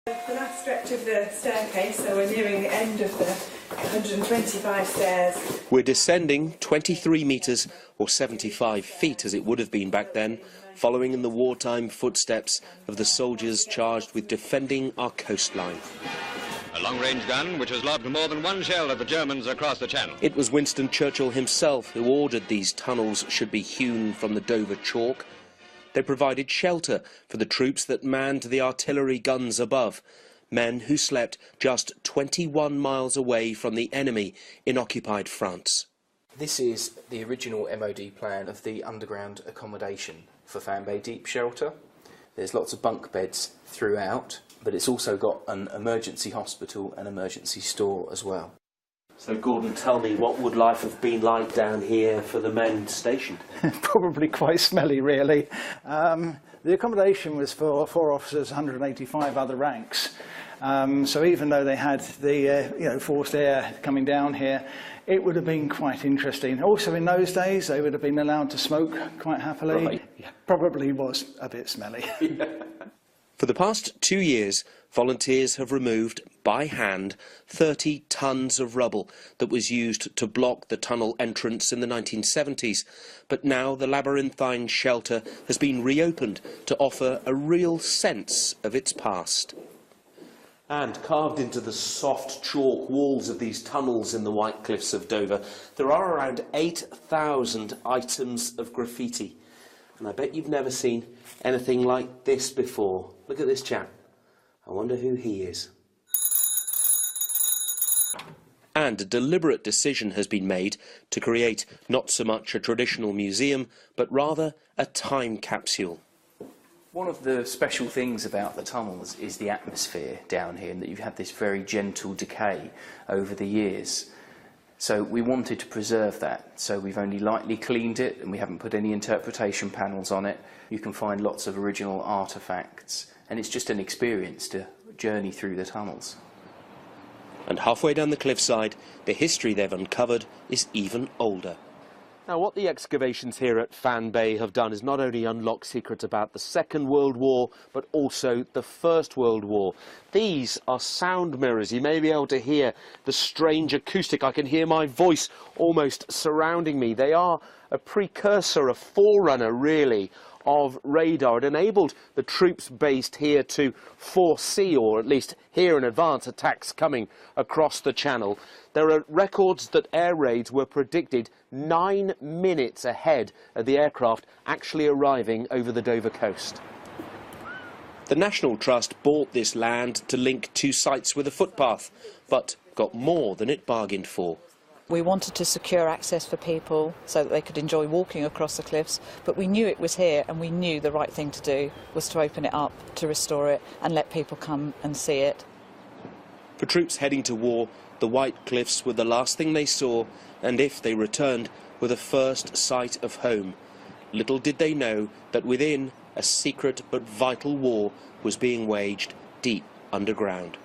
The last stretch of the staircase, so we're nearing the end of the 125 stairs. We're descending 23 metres, or 75 feet as it would have been back then, following in the wartime footsteps of the soldiers charged with defending our coastline. A long-range gun which has lobbed more than one shell at the Germans across the channel. It was Winston Churchill himself who ordered these tunnels should be hewn from the Dover chalk. They provided shelter for the troops that manned the artillery guns above, men who slept just 21 miles away from the enemy in occupied France. This is the original MOD plan of the underground accommodation for Fan Bay Deep Shelter. There's lots of bunk beds throughout, but it's also got an emergency hospital and emergency store as well. So Gordon, tell me, what would life have been like down here for the men stationed? Probably quite smelly, really. The accommodation was for 4 officers, 185 other ranks. So even though they had the forced air coming down here, it would have been quite interesting. Also in those days, they would have been allowed to smoke quite happily. Right. Probably was a bit smelly. For the past 2 years, volunteers have removed, by hand, 30 tonnes of rubble that was used to block the tunnel entrance in the 1970s. But now the labyrinthine shelter has been reopened to offer a real sense of its past. And carved into the soft chalk walls of these tunnels in the White Cliffs of Dover, there are around 8,000 items of graffiti. And I bet you've never seen anything like this before. Look at this chap. I wonder who he is. And a deliberate decision has been made to create not so much a traditional museum, but rather a time capsule. One of the special things about the tunnels is the atmosphere down here, and that you've had this very gentle decay over the years. So we wanted to preserve that, so we've only lightly cleaned it and we haven't put any interpretation panels on it. You can find lots of original artefacts, and it's just an experience to journey through the tunnels. And halfway down the cliffside, the history they've uncovered is even older. Now, what the excavations here at Fan Bay have done is not only unlock secrets about the Second World War, but also the First World War. These are sound mirrors. You may be able to hear the strange acoustic. I can hear my voice almost surrounding me. They are a precursor, a forerunner, really, of radar. It enabled the troops based here to foresee, or at least hear in advance, attacks coming across the channel. There are records that air raids were predicted 9 minutes ahead of the aircraft actually arriving over the Dover coast. The National Trust bought this land to link 2 sites with a footpath, but got more than it bargained for. We wanted to secure access for people so that they could enjoy walking across the cliffs, but we knew it was here, and we knew the right thing to do was to open it up, to restore it and let people come and see it. For troops heading to war, the White Cliffs were the last thing they saw, and if they returned, were the first sight of home. Little did they know that within, a secret but vital war was being waged deep underground.